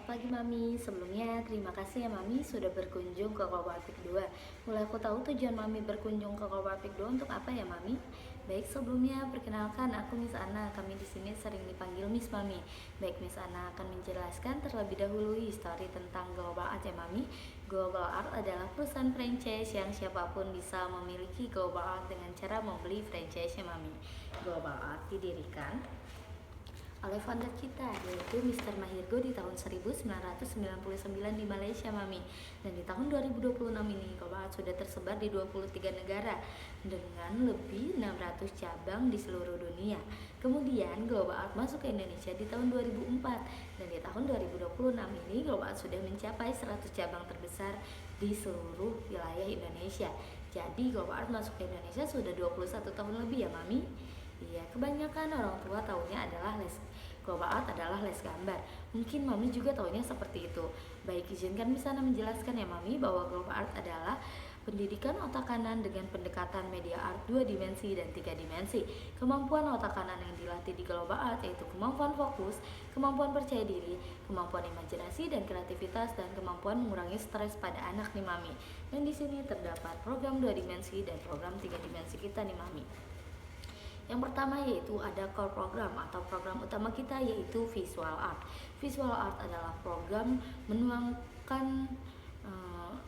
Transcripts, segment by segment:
pagi Mami. Sebelumnya terima kasih ya Mami sudah berkunjung ke Kooperatif 2. Mulai aku tahu tujuan Mami berkunjung ke Kooperatif 2 untuk apa ya Mami? Baik, sebelumnya perkenalkan aku Miss Ana. Kami di sini sering dipanggil Miss Mami. Baik, Miss Ana akan menjelaskan terlebih dahulu histori tentang Global Art ya Mami. Global Art adalah perusahaan franchise yang siapapun bisa memiliki Global Art dengan cara membeli franchise ya Mami. Global Art didirikan oleh founder kita yaitu Mr. Mahirgo di tahun 1999 di Malaysia Mami. Dan di tahun 2026 ini Global Art sudah tersebar di 23 negara dengan lebih 600 cabang di seluruh dunia. Kemudian Global Art masuk ke Indonesia di tahun 2004 dan di tahun 2026 ini Global Art sudah mencapai 100 cabang terbesar di seluruh wilayah Indonesia. Jadi Global Art masuk ke Indonesia sudah 21 tahun lebih ya Mami. Iya, kebanyakan orang tua taunya adalah Global Art adalah les gambar. Mungkin Mami juga taunya seperti itu. Baik, izinkan bisa menjelaskan ya Mami bahwa Global Art adalah pendidikan otak kanan dengan pendekatan media art 2 dimensi dan 3 dimensi. Kemampuan otak kanan yang dilatih di Global Art yaitu kemampuan fokus, kemampuan percaya diri, kemampuan imajinasi dan kreativitas, dan kemampuan mengurangi stres pada anak nih Mami. Dan di sini terdapat program 2 dimensi dan program 3 dimensi kita nih Mami. Yang pertama yaitu ada core program atau program utama kita yaitu visual art. Visual art adalah program menuangkan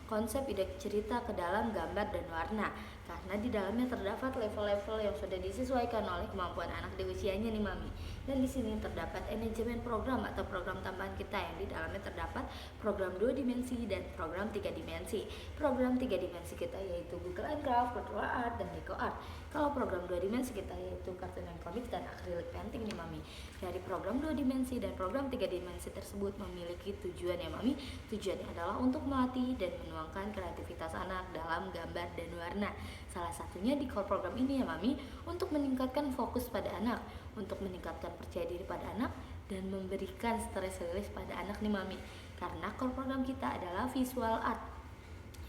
konsep ide cerita ke dalam gambar dan warna, karena di dalamnya terdapat level-level yang sudah disesuaikan oleh kemampuan anak di usianya nih Mami. Dan di sini terdapat manajemen program atau program tambahan kita yang di dalamnya terdapat program 2 dimensi dan program 3 dimensi. Program 3 dimensi kita yaitu Google and Graph, Virtual Art, dan Deco Art. Kalau program 2 dimensi kita yaitu Cartoon and Comics dan Acrylic Painting nih Mami. Dari program 2 dimensi dan program 3 dimensi tersebut memiliki tujuan ya Mami. Tujuannya adalah untuk melatih dan menuangkan kreativitas anak dalam gambar dan warna. Salah satunya di core program ini ya Mami, untuk meningkatkan fokus pada anak, untuk meningkatkan percaya diri pada anak, dan memberikan stress release pada anak nih Mami. Karena core program kita adalah visual art.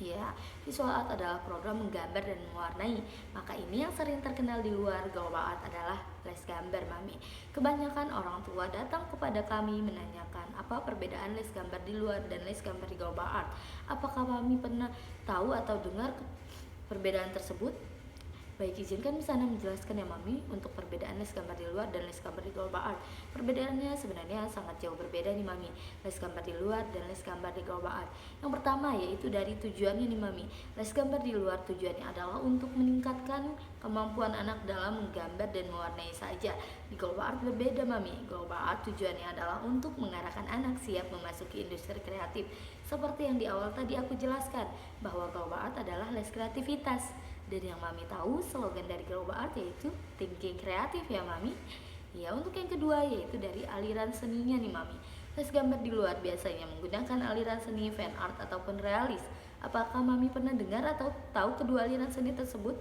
Ya, visual art adalah program menggambar dan mewarnai. Maka ini yang sering terkenal di luar Global Art adalah les gambar Mami. Kebanyakan orang tua datang kepada kami menanyakan apa perbedaan les gambar di luar dan les gambar di Global Art. Apakah Mami pernah tahu atau dengar perbedaan tersebut? Baik, izinkan bisa Anda menjelaskan ya Mami untuk perbedaan les gambar di luar dan les gambar di Global Art. Perbedaannya sebenarnya sangat jauh berbeda nih Mami, les gambar di luar dan les gambar di Global Art. Yang pertama yaitu dari tujuannya nih Mami. Les gambar di luar tujuannya adalah untuk meningkatkan kemampuan anak dalam menggambar dan mewarnai saja. Di Global Art berbeda Mami. Global Art tujuannya adalah untuk mengarahkan anak siap memasuki industri kreatif. Seperti yang di awal tadi aku jelaskan, bahwa Global Art adalah les kreativitas. Dan yang Mami tahu slogan dari Global Art yaitu thinking kreatif ya Mami. Ya, untuk yang kedua yaitu dari aliran seninya nih Mami. Les gambar di luar biasanya menggunakan aliran seni fan art ataupun realis. Apakah Mami pernah dengar atau tahu kedua aliran seni tersebut?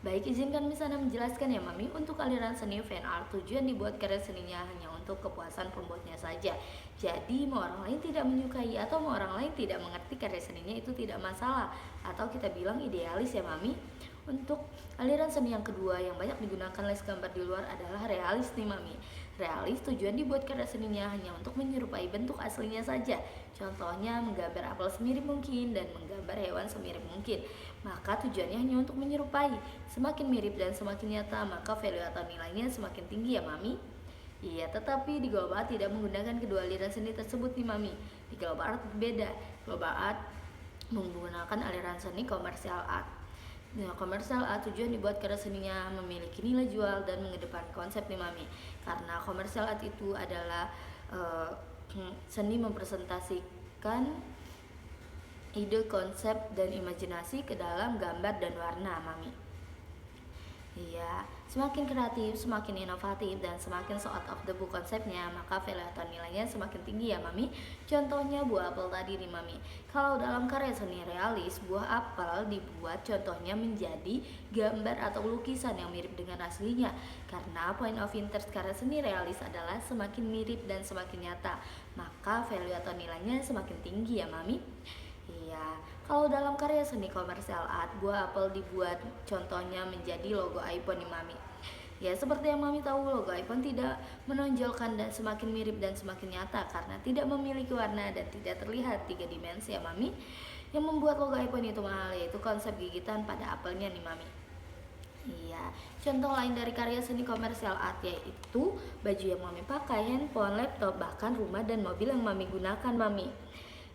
Baik, izinkan Miss Ana menjelaskan ya Mami. Untuk aliran seni fan art, tujuan dibuat karya seninya hanya untuk kepuasan pembuatnya saja. Jadi mau orang lain tidak menyukai atau mau orang lain tidak mengerti karya seninya itu tidak masalah, atau kita bilang idealis ya Mami. Untuk aliran seni yang kedua yang banyak digunakan les gambar di luar adalah realis nih Mami. Realis tujuan dibuat karya seninya hanya untuk menyerupai bentuk aslinya saja. Contohnya menggambar apel semirip mungkin dan menggambar hewan semirip mungkin. Maka tujuannya hanya untuk menyerupai. Semakin mirip dan semakin nyata, maka value atau nilainya semakin tinggi ya Mami. Iya, tetapi di Global Art tidak menggunakan kedua aliran seni tersebut nih Mami. Di Global Art berbeda. Global Art menggunakan aliran seni komersial art. Nah, komersial art tujuan dibuat karya seninya memiliki nilai jual dan mengedepankan konsep nih Mami. Karena komersial art itu adalah seni mempresentasikan ide, konsep, dan imajinasi ke dalam gambar dan warna Mami. Iya, semakin kreatif, semakin inovatif, dan semakin so out of the book konsepnya, maka value atau nilainya semakin tinggi ya Mami. Contohnya buah apel tadi nih Mami. Kalau dalam karya seni realis, buah apel dibuat contohnya menjadi gambar atau lukisan yang mirip dengan aslinya. Karena point of interest karya seni realis adalah semakin mirip dan semakin nyata, maka value atau nilainya semakin tinggi ya Mami. Iya, kalau dalam karya seni komersial art, buah apel dibuat contohnya menjadi logo iPhone nih Mami. Ya seperti yang mami tahu, logo iPhone tidak menonjolkan dan semakin mirip dan semakin nyata karena tidak memiliki warna dan tidak terlihat tiga dimensi ya mami. Yang membuat logo iPhone itu mahal yaitu konsep gigitan pada apelnya nih mami. Iya, contoh lain dari karya seni komersial art yaitu baju yang mami pakai, handphone, laptop, bahkan rumah dan mobil yang mami gunakan mami.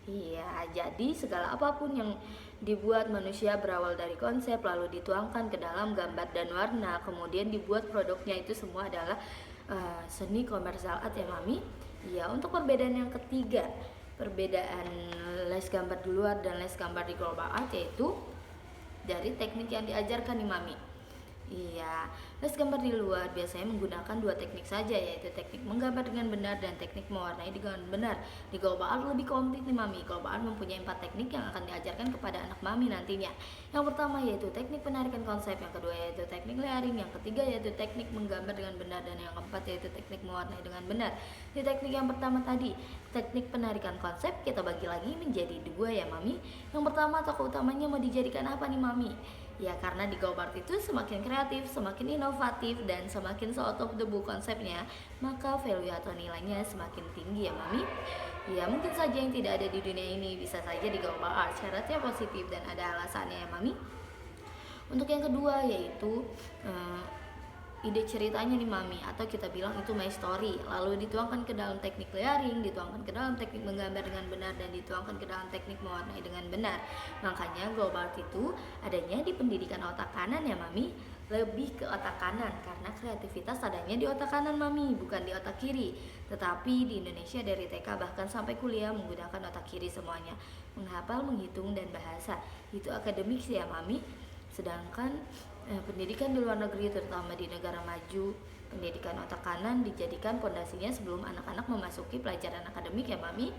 Iya, jadi segala apapun yang dibuat manusia berawal dari konsep lalu dituangkan ke dalam gambar dan warna, kemudian dibuat produknya, itu semua adalah seni komersial art ya mami. Iya, untuk perbedaan yang ketiga, perbedaan les gambar di luar dan les gambar di global art yaitu dari teknik yang diajarkan nih mami. Iya, les gambar di luar biasanya menggunakan dua teknik saja, yaitu teknik menggambar dengan benar dan teknik mewarnai dengan benar. Di global art lebih komplit nih mami. Global art mempunyai 4 teknik yang akan diajarkan kepada anak mami nantinya. Yang pertama yaitu teknik penarikan konsep, yang kedua yaitu teknik layering, yang ketiga yaitu teknik menggambar dengan benar, dan yang keempat yaitu teknik mewarnai dengan benar. Di teknik yang pertama tadi, teknik penarikan konsep, kita bagi lagi menjadi dua ya mami. Yang pertama, tokoh utamanya mau dijadikan apa nih mami? Ya karena di global art itu semakin kreatif, semakin inovatif, dan semakin so out of the book konsepnya, maka value atau nilainya semakin tinggi ya mami. Ya mungkin saja yang tidak ada di dunia ini bisa saja di global art, syaratnya positif dan ada alasannya ya mami. Untuk yang kedua yaitu ide ceritanya nih mami, atau kita bilang itu my story, lalu dituangkan ke dalam teknik layering, dituangkan ke dalam teknik menggambar dengan benar, dan dituangkan ke dalam teknik mewarnai dengan benar. Makanya global art itu adanya di pendidikan otak kanan ya mami, lebih ke otak kanan karena kreativitas adanya di otak kanan mami, bukan di otak kiri. Tetapi di Indonesia dari TK bahkan sampai kuliah menggunakan otak kiri semuanya, menghafal, menghitung, dan bahasa itu akademik sih ya mami. Sedangkan pendidikan di luar negeri, terutama di negara maju, pendidikan otak kanan dijadikan pondasinya sebelum anak-anak memasuki pelajaran akademik ya mami.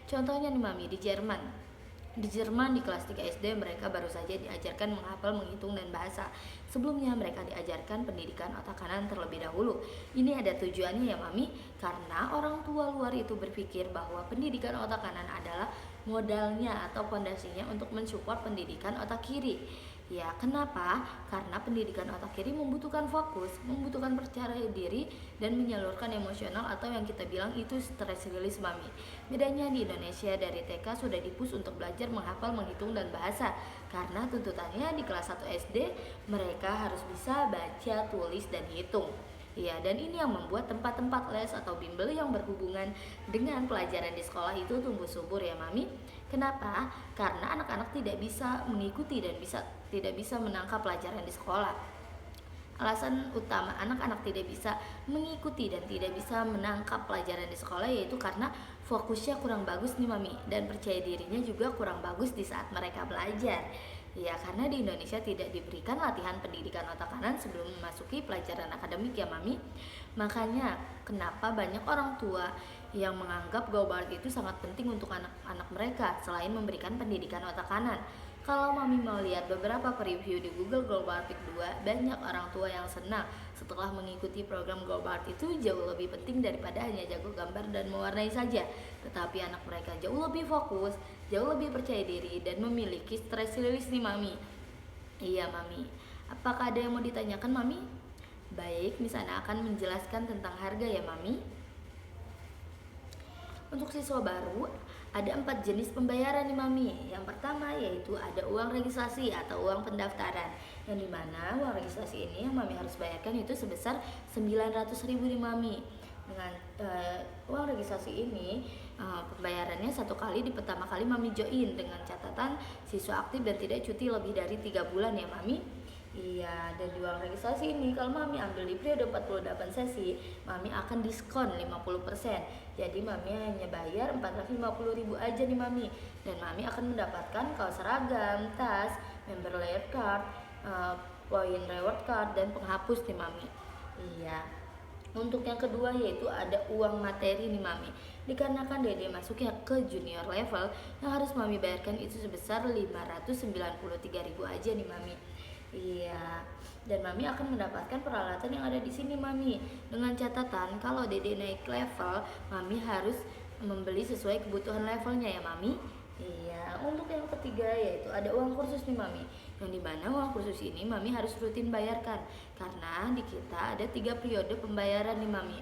Contohnya nih mami, di Jerman. Di Jerman di kelas 3 SD mereka baru saja diajarkan menghafal, menghitung, dan bahasa. Sebelumnya mereka diajarkan pendidikan otak kanan terlebih dahulu. Ini ada tujuannya ya mami, karena orang tua luar itu berpikir bahwa pendidikan otak kanan adalah modalnya atau pondasinya untuk mensupport pendidikan otak kiri. Ya, kenapa? Karena pendidikan otak kiri membutuhkan fokus, membutuhkan percaya diri, dan menyalurkan emosional atau yang kita bilang itu stress release mami. Bedanya di Indonesia dari TK sudah dipush untuk belajar menghafal, menghitung, dan bahasa. Karena tuntutannya di kelas 1 SD mereka harus bisa baca, tulis, dan hitung. Ya, dan ini yang membuat tempat-tempat les atau bimbel yang berhubungan dengan pelajaran di sekolah itu tumbuh subur ya mami. Kenapa? Karena anak-anak tidak bisa mengikuti dan tidak bisa menangkap pelajaran di sekolah. Alasan utama anak-anak tidak bisa mengikuti dan tidak bisa menangkap pelajaran di sekolah yaitu karena fokusnya kurang bagus nih mami, dan percaya dirinya juga kurang bagus di saat mereka belajar. Ya karena di Indonesia tidak diberikan latihan pendidikan otak kanan sebelum memasuki pelajaran akademik ya mami. Makanya kenapa banyak orang tua yang menganggap global art itu sangat penting untuk anak-anak mereka selain memberikan pendidikan otak kanan. Kalau mami mau lihat beberapa preview di Google Global Art 2, banyak orang tua yang senang setelah mengikuti program Global Art itu jauh lebih penting daripada hanya jago gambar dan mewarnai saja. Tetapi anak mereka jauh lebih fokus, jauh lebih percaya diri, dan memiliki stress release nih mami. Iya mami, apakah ada yang mau ditanyakan mami? Baik, misalnya akan menjelaskan tentang harga ya mami. Untuk siswa baru ada 4 jenis pembayaran nih mami. Yang pertama yaitu ada uang registrasi atau uang pendaftaran, yang dimana uang registrasi ini yang mami harus bayarkan itu sebesar 900.000 nih mami. Dengan uang registrasi ini pembayarannya satu kali di pertama kali mami join, dengan catatan siswa aktif dan tidak cuti lebih dari 3 bulan ya mami. Iya, dan di uang registrasi ini kalau mami ambil di periode 48 sesi, mami akan diskon 50%. Jadi mami hanya bayar 450.000 aja nih mami. Dan mami akan mendapatkan kaos seragam, tas, member layer card, poin reward card, dan penghapus nih mami. Iya. Untuk yang kedua yaitu ada uang materi nih mami. Dikarenakan dede masuknya ke junior level, yang harus mami bayarkan itu sebesar 593.000 aja nih mami. Iya, dan mami akan mendapatkan peralatan yang ada di sini mami. Dengan catatan kalau dede naik level, mami harus membeli sesuai kebutuhan levelnya ya mami. Iya, untuk yang ketiga yaitu ada uang kursus nih Mami. Yang dimana uang kursus ini Mami harus rutin bayarkan karena di kita ada 3 periode pembayaran nih Mami.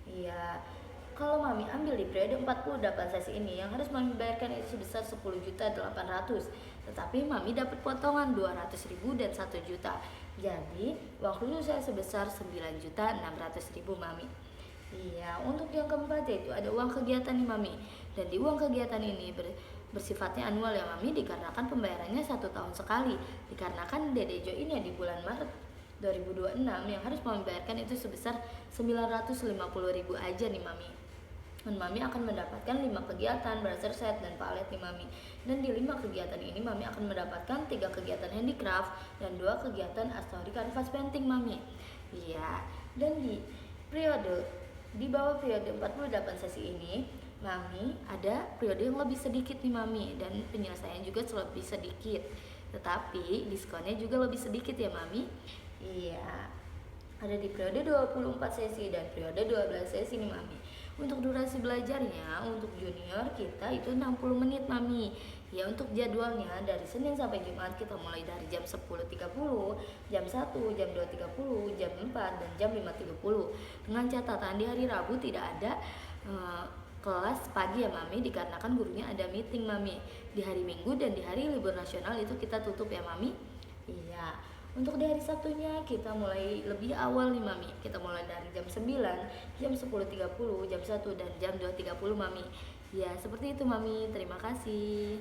Iya, kalau Mami ambil di periode 48 sesi ini yang harus Mami bayarkan itu sebesar 10.800.000. Tetapi Mami dapat potongan 200.000 dan 1 juta. Jadi uang kursus saya sebesar 9.600.000 Mami. Iya, untuk yang keempat yaitu ada uang kegiatan nih Mami. Dan di uang kegiatan ini bersifatnya annual ya Mami, dikarenakan pembayarannya 1 tahun sekali. Dikarenakan Dede Jo ini ya di bulan Maret 2026 yang harus Mami bayarkan itu sebesar 950.000 aja nih Mami. Dan Mami akan mendapatkan 5 kegiatan belajar set dan palet nih Mami. Dan di 5 kegiatan ini Mami akan mendapatkan 3 kegiatan handicraft dan 2 kegiatan story canvas painting Mami. Iya, dan di bawah periode 48 sesi ini Mami ada periode yang lebih sedikit nih Mami, dan penyelesaian juga lebih sedikit, tetapi diskonnya juga lebih sedikit ya Mami. Iya, ada di periode 24 sesi dan periode 12 sesi nih Mami. Untuk durasi belajarnya untuk junior kita itu 60 menit Mami. Ya, untuk jadwalnya dari Senin sampai Jumat kita mulai dari jam 10.30, jam 1, jam 2.30, jam 4, dan jam 5.30. Dengan catatan di hari Rabu tidak ada kelas pagi ya Mami, dikarenakan gurunya ada meeting Mami. Di hari Minggu dan di hari libur nasional itu kita tutup ya Mami. Iya, untuk di hari Sabtunya kita mulai lebih awal nih Mami. Kita mulai dari jam 9, jam 10.30, jam 1, dan jam 2.30 Mami. Ya, seperti itu Mami. Terima kasih.